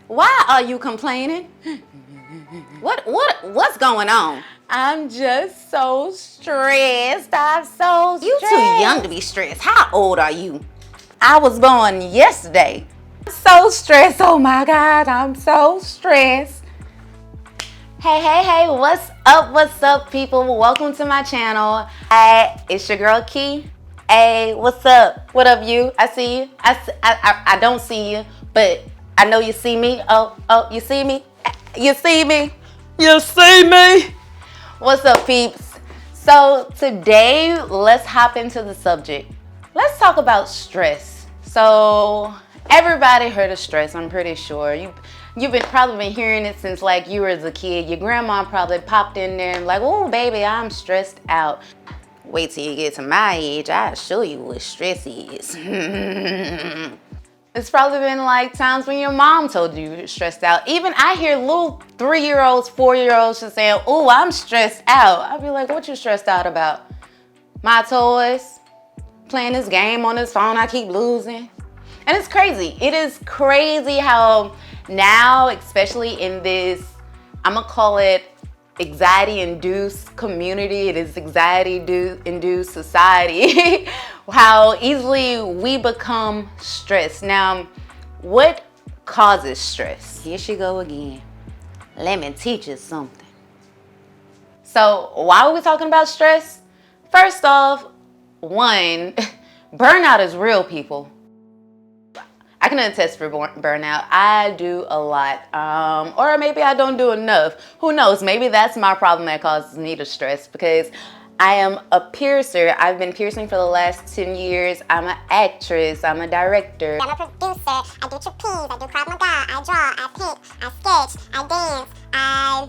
Why are you complaining? What's going on? I'm just so stressed. I'm so stressed. You too young to be stressed. How old are you? I was born yesterday. I'm so stressed. Oh my God, I'm so stressed. Hey, what's up, people? Welcome to my channel. It's your girl, Key. Hey, what's up? What up, you? I see you. I don't see you, but I know you see me. Oh, you see me? You see me? You see me? What's up, peeps? So today, let's hop into the subject. Let's talk about stress. So everybody heard of stress, I'm pretty sure. You've probably been hearing it since like you were as a kid. Your grandma probably popped in there and like, oh baby, I'm stressed out. Wait till you get to my age, I'll show you what stress is. It's probably been like times when your mom told you you're stressed out. Even I hear little 3-year-olds, 4-year-olds just saying, oh, I'm stressed out. I'd be like, what you stressed out about? My toys? Playing this game on this phone I keep losing? And it's crazy. It is crazy how now, especially in this, I'm gonna call it anxiety-induced community, it is anxiety-induced society, how easily we become stressed. Now, what causes stress? Here she go again. Let me teach you something. So, why are we talking about stress? First off, one, burnout is real, people. I can attest for burnout. I do a lot, or maybe I don't do enough. Who knows? Maybe that's my problem that causes me to stress because I am a piercer. I've been piercing for the last 10 years. I'm an actress. I'm a director. I'm a producer. I do trapeze. I do Krav Maga. I draw. I paint. I sketch. I dance. I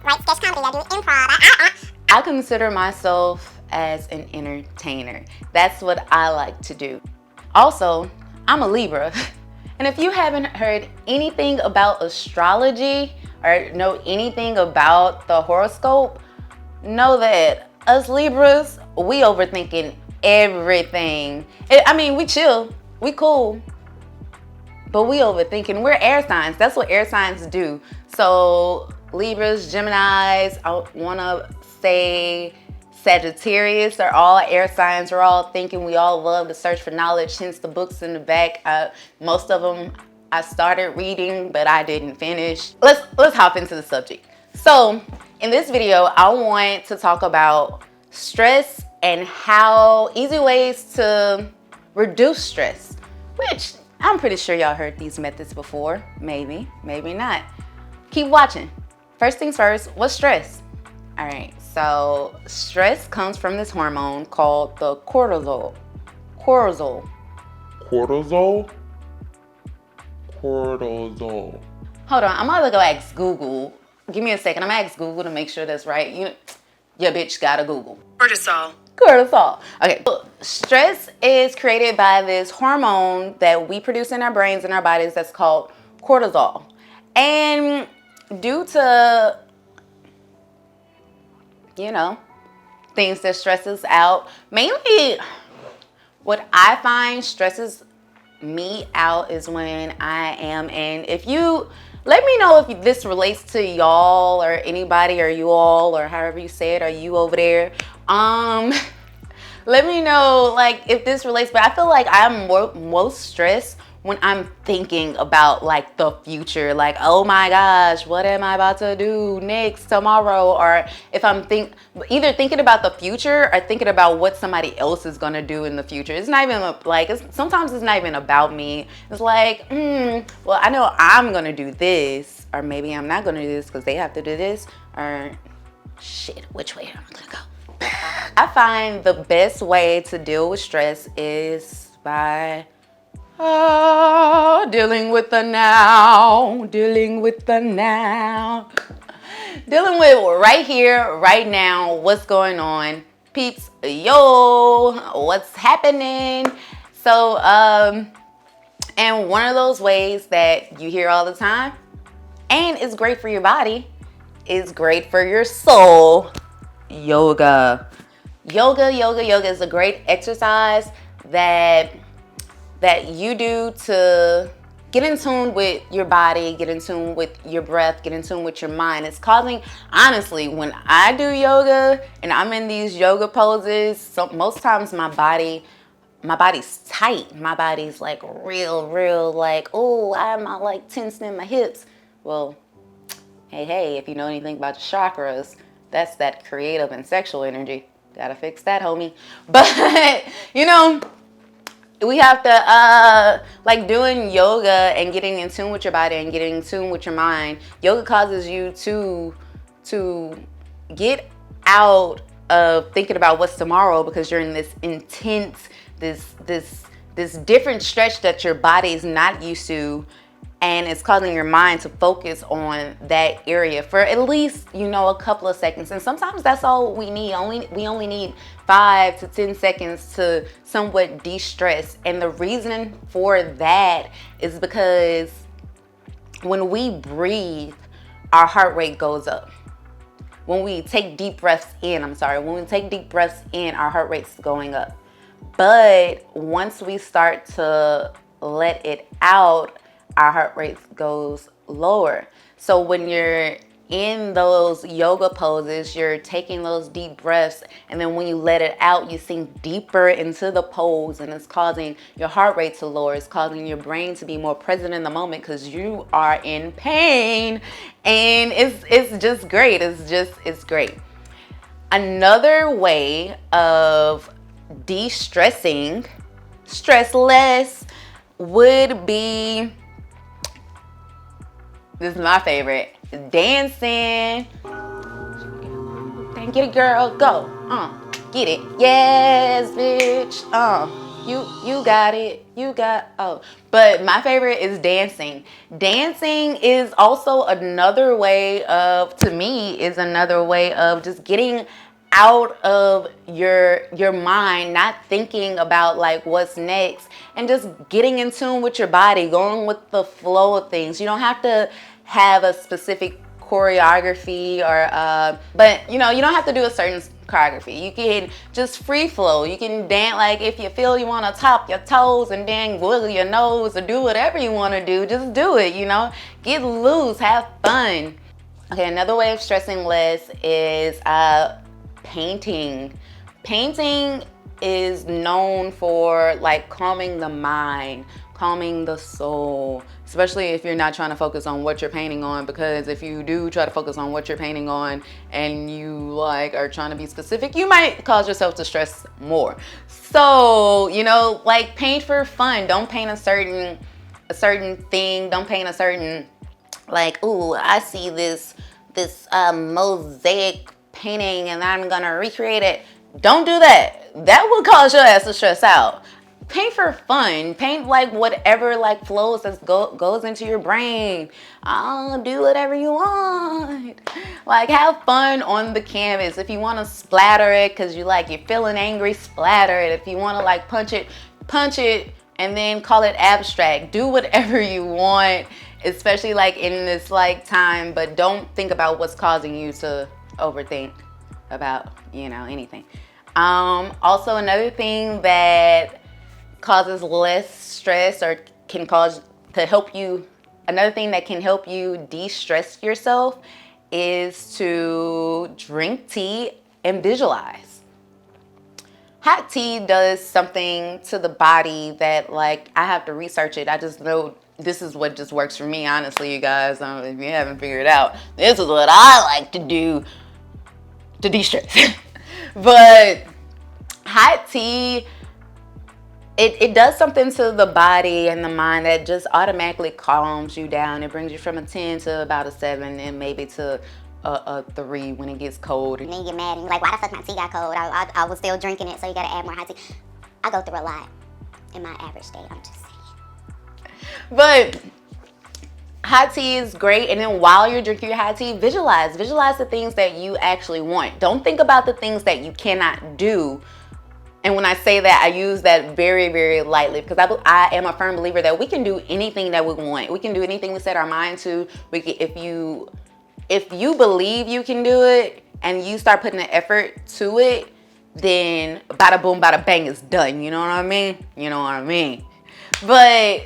write sketch comedy. I do improv. I consider myself as an entertainer. That's what I like to do. Also, I'm a Libra, and if you haven't heard anything about astrology or know anything about the horoscope, know that us Libras, we overthinking everything. I mean, we chill, we cool, but we overthinking. We're air signs. That's what air signs do. So Libras, Geminis, I wanna say Sagittarius are all air signs. We're all thinking. We all love to search for knowledge, hence the books in the back. Most of them I started reading, but I didn't finish. Let's hop into the subject. So in this video, I want to talk about stress and how easy ways to reduce stress, which I'm pretty sure y'all heard these methods before. Maybe not. Keep watching. First things first, what's stress? All right, so stress comes from this hormone called the cortisol. Cortisol. Hold on, I'm gonna go ask Google. Give me a second, I'm gonna ask Google to make sure that's right. Your bitch gotta Google. Cortisol. Okay, so stress is created by this hormone that we produce in our brains and our bodies that's called cortisol. And due to things that stress us out. Mainly what I find stresses me out is when I am, and if you, let me know if this relates to y'all or anybody or you all or however you say it, or you over there. Let me know like if this relates, but I feel like I'm most stressed when I'm thinking about like the future, like, oh my gosh, what am I about to do next tomorrow? Or if I'm either thinking about the future or thinking about what somebody else is gonna do in the future. It's not even like, sometimes it's not even about me. It's like, well, I know I'm gonna do this, or maybe I'm not gonna do this because they have to do this, or shit, which way am I gonna go? I find the best way to deal with stress is by dealing with the now, dealing with right here, right now, what's going on, peeps, yo, what's happening. So, and one of those ways that you hear all the time, and it's great for your body, is great for your soul, yoga. Yoga is a great exercise that you do to get in tune with your body, get in tune with your breath, get in tune with your mind. It's causing, honestly, when I do yoga and I'm in these yoga poses, so most times my body's tight. My body's like real like, oh, I'm like tensing in my hips. Well, hey, if you know anything about your chakras, that's that creative and sexual energy. Gotta fix that, homie. But, we have to, like doing yoga and getting in tune with your body and getting in tune with your mind. Yoga causes you to get out of thinking about what's tomorrow because you're in this intense, this different stretch that your body's not used to, and it's causing your mind to focus on that area for at least, a couple of seconds. And sometimes that's all we need. We only need 5 to 10 seconds to somewhat de-stress. And the reason for that is because when we breathe, our heart rate goes up. When we take deep breaths in, our heart rate's going up. But once we start to let it out, our heart rate goes lower. So when you're in those yoga poses, you're taking those deep breaths, and then when you let it out, you sink deeper into the pose, and it's causing your heart rate to lower. It's causing your brain to be more present in the moment because you are in pain, and it's just great. It's great. Another way of de-stressing, stress less, would be, this is my favorite, dancing. Dang, get it, girl, go. Get it. Yes, bitch. You got it. But my favorite is dancing. Dancing is also another way of just getting out of your mind, not thinking about like what's next, and just getting in tune with your body, going with the flow of things. You don't have to have a specific choreography but you don't have to do a certain choreography. You can just free flow. You can dance, like if you feel you want to top your toes and then wiggle your nose or do whatever you want to do, just do it. Get loose, have fun. Okay, another way of stressing less is painting. Painting is known for like calming the mind, calming the soul, especially if you're not trying to focus on what you're painting on, because if you do try to focus on what you're painting on and you like are trying to be specific, you might cause yourself to stress more. So, like paint for fun. Don't paint a certain thing. Don't paint a certain, like, ooh, I see this mosaic painting and I'm gonna recreate it. Don't do that. That will cause your ass to stress out. Paint for fun. Paint like whatever like flows that goes into your brain. Do whatever you want. Like have fun on the canvas. If you want to splatter it because you're feeling angry, splatter it. If you want to like punch it and then call it abstract. Do whatever you want, especially like in this like time, but don't think about what's causing you to overthink about anything. Also another thing that causes less stress or can cause to help you, another thing that can help you de-stress yourself is to drink tea and visualize. Hot tea does something to the body that like I have to research it. I just know this is what just works for me, honestly, you guys. If you haven't figured it out, this is what I like to do to de-stress. But hot tea, it does something to the body and the mind that just automatically calms you down. It brings you from a 10 to about a 7 and maybe to a 3 when it gets cold. And then you get mad and you're like, why the fuck my tea got cold? I was still drinking it, so you gotta add more hot tea. I go through a lot in my average day, I'm just saying. But hot tea is great, and then while you're drinking your hot tea, visualize the things that you actually want. Don't think about the things that you cannot do. And when I say that, I use that very, very lightly, because I am a firm believer that we can do anything that we want. We can do anything we set our mind to. if you believe you can do it and you start putting the effort to it, then bada boom, bada bang, it's done. You know what I mean? You know what I mean? But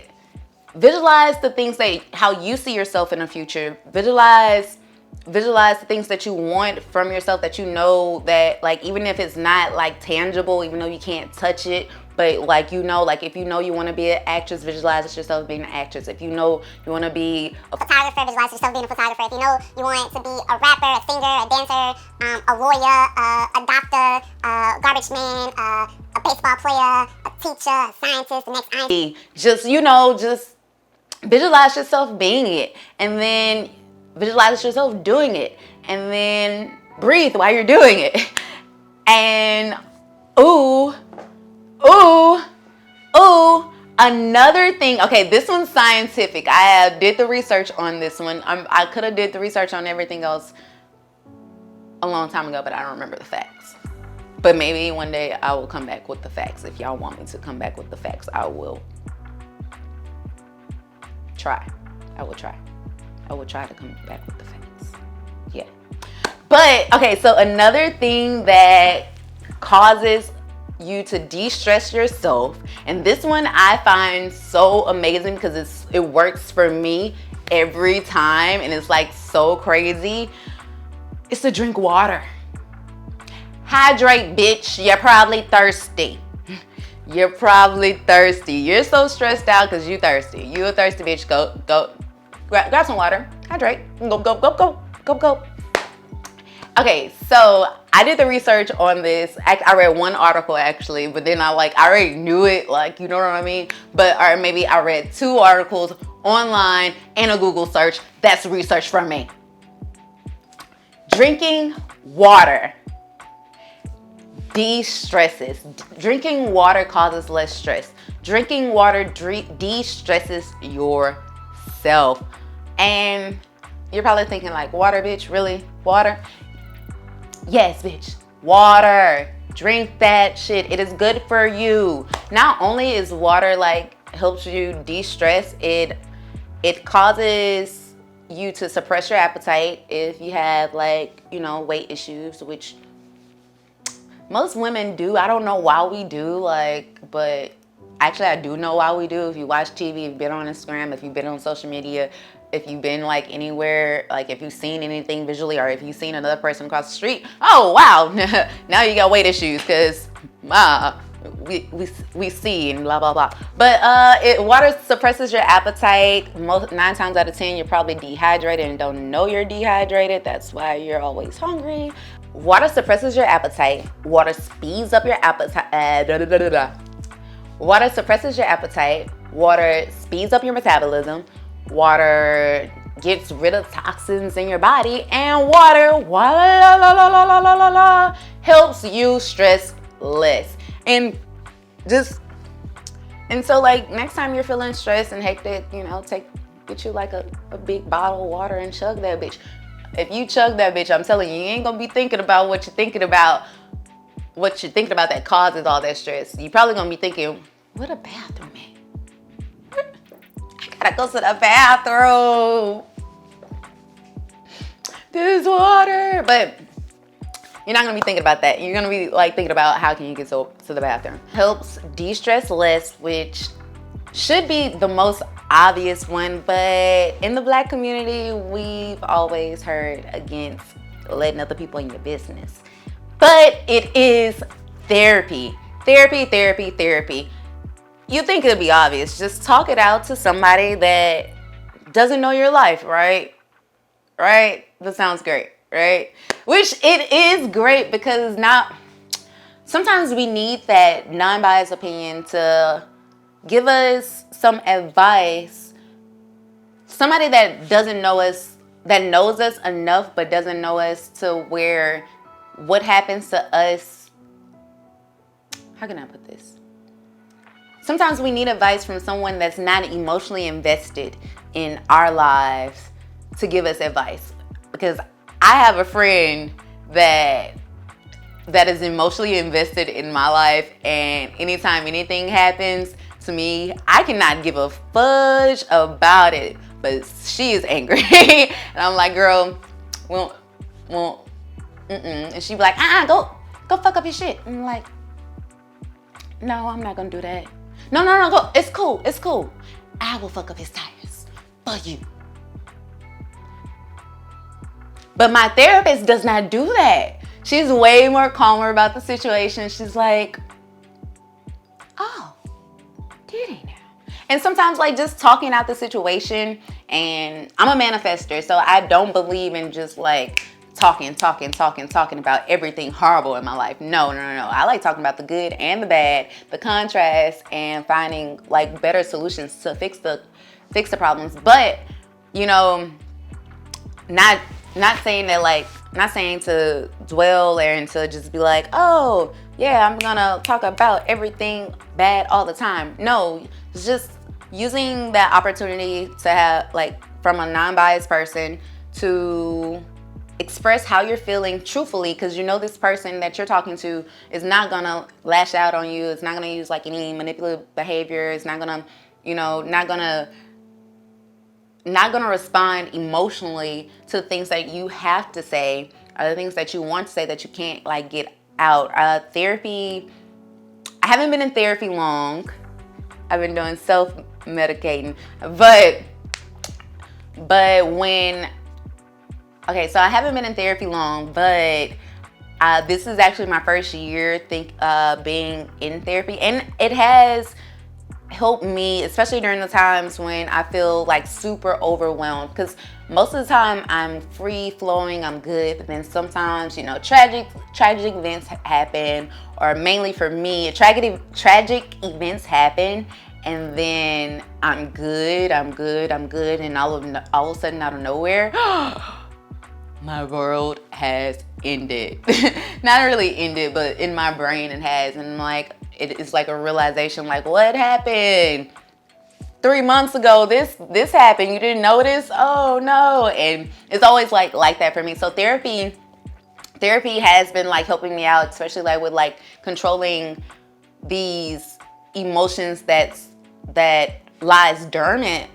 visualize the things that, how you see yourself in the future. Visualize the things that you want from yourself, that you know that, like, even if it's not like tangible, even though you can't touch it, but like, you know, like if you know you want to be an actress, visualize yourself being an actress. If you know you want to be a photographer, visualize yourself being a photographer. If you know you want to be a rapper, a singer, a dancer, a lawyer, a doctor, a garbage man, a baseball player, a teacher, a scientist, the next Einstein. Just, you know, just visualize yourself being it, and then visualize yourself doing it, and then breathe while you're doing it. And another thing. Okay, this one's scientific. I did the research on this one. I could have did the research on everything else a long time ago, but I don't remember the facts. But maybe one day I will come back with the facts. If y'all want me to come back with the facts, I will try. I will try to come back with the facts. Yeah. But okay, so another thing that causes you to de-stress yourself, and this one I find so amazing because it works for me every time, and it's like so crazy, is to drink water. Hydrate, bitch. You're probably thirsty. You're probably thirsty. You're so stressed out because you thirsty. You a thirsty bitch. Go. Grab some water. Hydrate. Go. Okay, so I did the research on this. I read one article actually, but then I already knew it, like, you know what I mean? Or maybe I read 2 articles online and a Google search. That's research from me. Drinking water de-stresses. Drinking water causes less stress. Drinking water de-stresses yourself. And you're probably thinking like, water, bitch, really? Water? Yes, bitch. Water. Drink that shit. It is good for you. Not only is water like helps you de-stress, it causes you to suppress your appetite if you have like, you know, weight issues, which most women do. I don't know why we do, like, but actually I do know why we do. If you watch TV, if you've been on Instagram, if you've been on social media, if you've been like anywhere, like if you've seen anything visually, or if you've seen another person across the street, oh wow, now you got weight issues because we see and blah blah blah. But water suppresses your appetite. 9 times out of 10 you're probably dehydrated and don't know you're dehydrated. That's why you're always hungry. Water suppresses your appetite. Water speeds up your appetite. Water suppresses your appetite. Water speeds up your metabolism. Water gets rid of toxins in your body, and water helps you stress less. And so like next time you're feeling stressed and hectic, you know, get you like a big bottle of water and chug that bitch. If you chug that bitch, I'm telling you, you ain't gonna be thinking about what you're thinking about that causes all that stress. You're probably gonna be thinking, what a bathroom at? I gotta go to the bathroom. This water. But you're not gonna be thinking about that. You're gonna be like thinking about how can you get to the bathroom. Helps de-stress less, which should be the most obvious one, but in the Black community, we've always heard against letting other people in your business. But it is therapy. Therapy. You think it'd be obvious. Just talk it out to somebody that doesn't know your life, right? Right? That sounds great, right? Which it is great because sometimes we need that non-biased opinion to give us some advice. Somebody that doesn't know us, that knows us enough but doesn't know us to where what happens to us. How can I put this? Sometimes we need advice from someone that's not emotionally invested in our lives to give us advice. Because I have a friend that is emotionally invested in my life, and anytime anything happens to me, I cannot give a fudge about it, but she is angry. And I'm like, girl, Well, well, and she'd be like, go fuck up your shit. And I'm like, no, I'm not gonna do that. No, go. It's cool. I will fuck up his tires for you. But my therapist does not do that. She's way more calmer about the situation. She's like, oh, did he now? And sometimes like just talking out the situation, and I'm a manifester, so I don't believe in just like talking about everything horrible in my life. No. I like talking about the good and the bad, the contrast, and finding like better solutions to fix the problems. But, you know, not saying that like, not saying to dwell and to just be like, oh yeah, I'm gonna talk about everything bad all the time. No, it's just using that opportunity to have like from a non-biased person to express how you're feeling truthfully, because you know this person that you're talking to is not gonna lash out on you. It's not gonna use like any manipulative behavior. It's not gonna, not gonna respond emotionally to things that you have to say or the things that you want to say that you can't like get out. Therapy, I haven't been in therapy long. I've been doing self-medicating, but so I haven't been in therapy long, but this is actually my first year being in therapy, and it has helped me, especially during the times when I feel like super overwhelmed, because most of the time I'm free flowing, I'm good, but then sometimes, tragic events happen, or mainly for me, tragic events happen, and then I'm good, and all of a sudden out of nowhere, my world has ended. Not really ended, but in my brain it has, and like it's like a realization, like, what happened 3 months ago? This happened, you didn't notice? Oh no. And it's always like that for me. So therapy has been like helping me out, especially like with like controlling these emotions that lies dormant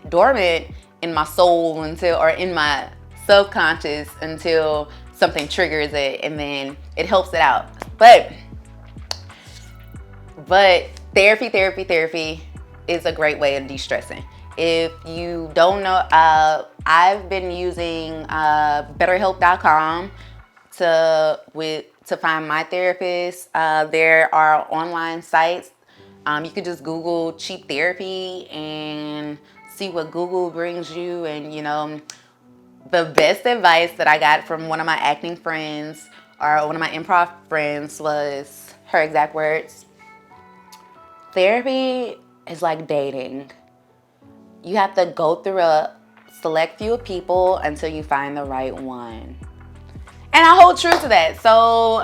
in my soul or in my subconscious until something triggers it, and then it helps it out. But therapy is a great way of de-stressing. If you don't know, I've been using BetterHelp.com to find my therapist. There are online sites. You could just Google cheap therapy and see what Google brings you. And the best advice that I got from one of my acting friends or one of my improv friends was her exact words: therapy is like dating. You have to go through a select few people until you find the right one. And I hold true to that. So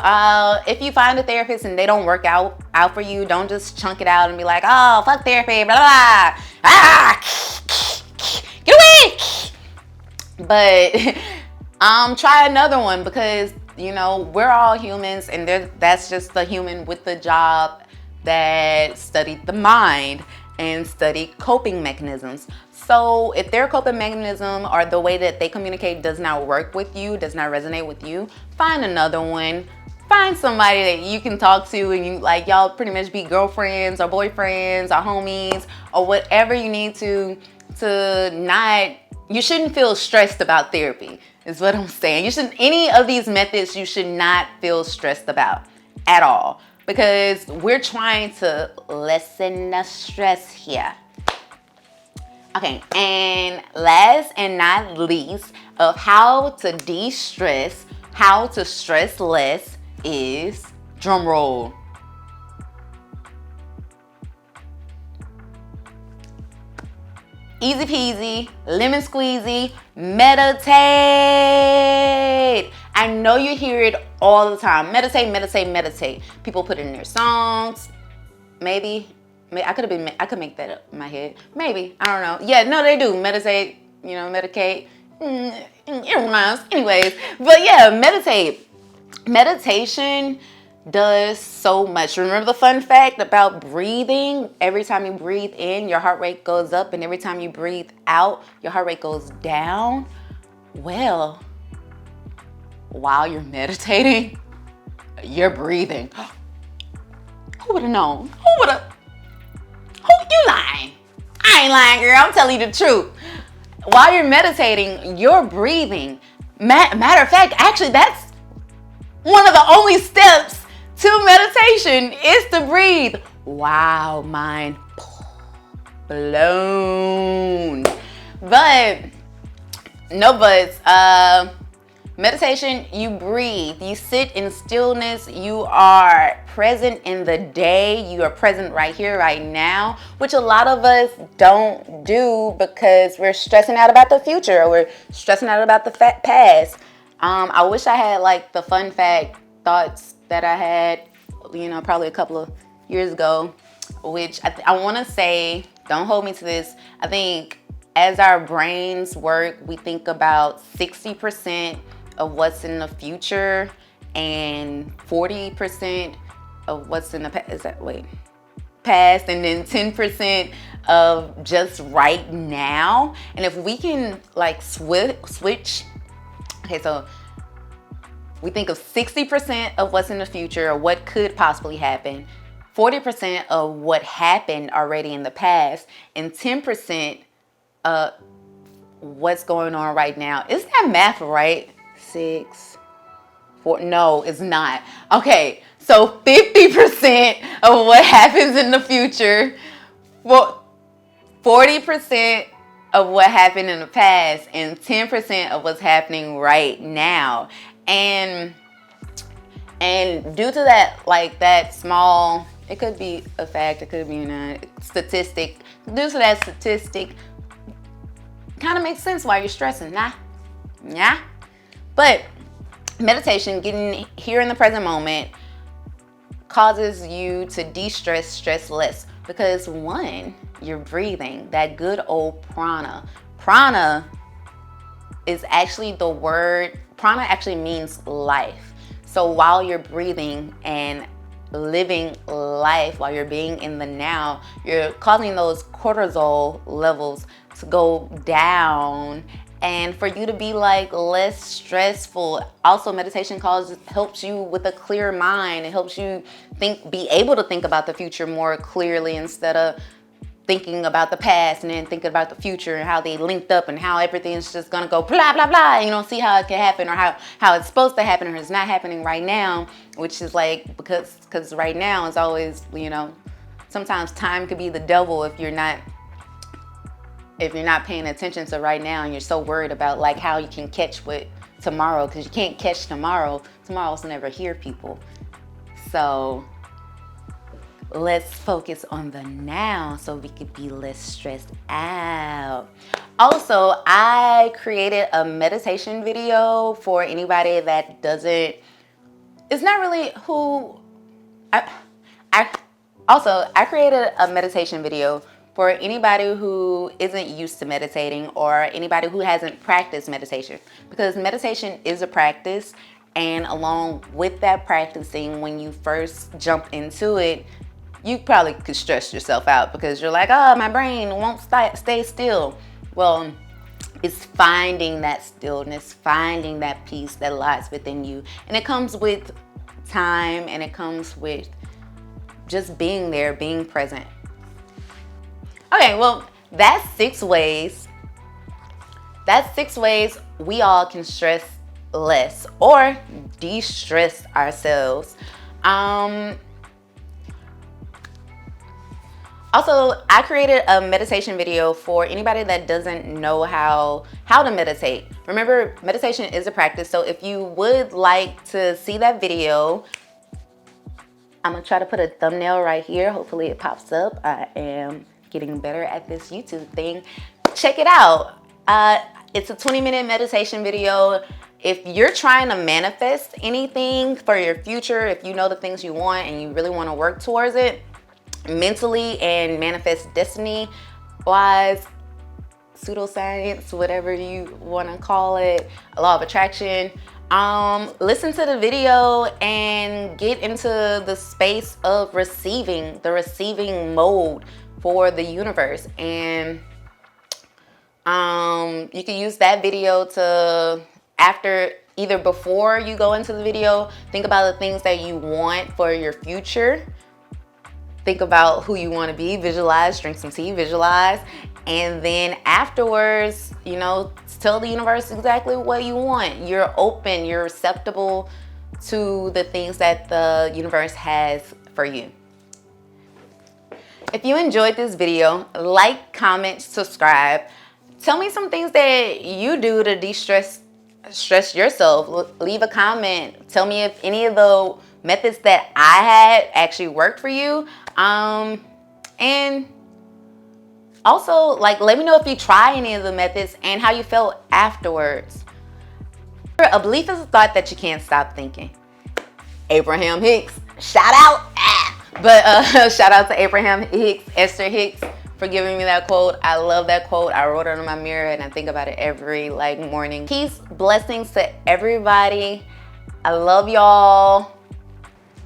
if you find a therapist and they don't work out for you, don't just chunk it out and be like, oh, fuck therapy, blah, blah, get away. But try another one, because we're all humans, and that's just the human with the job that studied the mind and studied coping mechanisms. So if their coping mechanism or the way that they communicate does not work with you, does not resonate with you, find another one. Find somebody that you can talk to, and y'all pretty much be girlfriends or boyfriends or homies or whatever you need to not. You shouldn't feel stressed about therapy, is what I'm saying. Any of these methods you should not feel stressed about at all, because we're trying to lessen the stress here. Okay, and last and not least of how to de-stress, how to stress less is, drum roll, easy peasy, lemon squeezy, meditate. I know you hear it all the time. Meditate. People put it in their songs. Maybe I could make that up in my head. Maybe. I don't know. Yeah, no, they do. Meditate, medicate. Anyways, but yeah, meditate. Meditation does so much. Remember the fun fact about breathing? Every time you breathe in, your heart rate goes up, and every time you breathe out, your heart rate goes down. Well, while you're meditating, you're breathing. Who would have known? Who you lying? I ain't lying, girl. I'm telling you the truth. While you're meditating, you're breathing. Matter of fact, actually, that's one of the only steps to meditation is to breathe. Wow, mind blown. But no buts. Meditation, you breathe, you sit in stillness, you are present in the day, you are present right here, right now, which a lot of us don't do because we're stressing out about the future or we're stressing out about the past. I wish I had like the fun fact thoughts that I had, probably a couple of years ago, which I want to say, don't hold me to this, I think as our brains work, we think about 60% of what's in the future and 40% of what's in the past, and then 10% of just right now. And if we can like switch, okay, so we think of 60% of what's in the future or what could possibly happen, 40% of what happened already in the past, and 10% what's going on right now. Is that math right? 6, 4, no, it's not. Okay, so 50% of what happens in the future, well, 40% of what happened in the past, and 10% of what's happening right now. And due to that, like that small, it could be a fact, it could be a statistic. Due to that statistic, kind of makes sense why you're stressing, nah? But meditation, getting here in the present moment, causes you to de-stress, stress less. Because one, you're breathing, that good old prana. Prana is actually the word, prana actually means life. So while you're breathing and living life, while you're being in the now, you're causing those cortisol levels to go down and for you to be like less stressful. Also, meditation helps you with a clear mind. It helps you be able to think about the future more clearly instead of thinking about the past and then thinking about the future and how they linked up and how everything's just gonna go blah blah blah, and you don't see how it can happen or how it's supposed to happen or it's not happening right now, which is like because right now is always, sometimes time could be the devil if you're not paying attention to right now and you're so worried about like how you can catch what tomorrow, because you can't catch tomorrow. Tomorrow's never here, people. So let's focus on the now so we could be less stressed out. Also, I created a meditation video for anybody that doesn't, it's not really who, I created a meditation video for anybody who isn't used to meditating or anybody who hasn't practiced meditation, because meditation is a practice, and along with that practicing, when you first jump into it, you probably could stress yourself out because you're like, oh, my brain won't stay still. Well, it's finding that stillness, finding that peace that lies within you. And it comes with time, and it comes with just being there, being present. Okay, well, that's 6 ways. That's 6 ways we all can stress less or de-stress ourselves. Also, I created a meditation video for anybody that doesn't know how to meditate. Remember, meditation is a practice, so if you would like to see that video, I'm gonna try to put a thumbnail right here. Hopefully it pops up. I am getting better at this YouTube thing. Check it out. It's a 20-minute meditation video. If you're trying to manifest anything for your future, if you know the things you want and you really want to work towards it mentally and manifest destiny wise, pseudoscience, whatever you want to call it, a law of attraction, listen to the video and get into the space of receiving, the receiving mode for the universe. And you can use that video to, after either before you go into the video, think about the things that you want for your future. Think about who you want to be, visualize, drink some tea, visualize. And then afterwards, you know, tell the universe exactly what you want. You're open, you're receptible to the things that the universe has for you. If you enjoyed this video, like, comment, subscribe. Tell me some things that you do to de-stress yourself. Leave a comment. Tell me if any of the methods that I had actually worked for you. And also, like, let me know if you try any of the methods and how you felt afterwards. A belief is a thought that you can't stop thinking. Abraham Hicks, shout out. Shout out to Abraham Hicks, Esther Hicks, for giving me that quote. I love that quote. I wrote it on my mirror and I think about it every morning. Peace, blessings to everybody. I love y'all.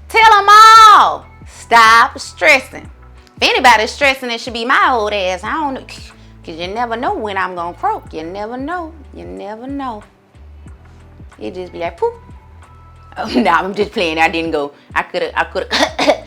Tell them all, stop stressing. If anybody's stressing, it should be my old ass. I don't know, because you never know when I'm going to croak. You never know. You never know. It just be like, poof. Oh, no, I'm just playing. I didn't go. I could have.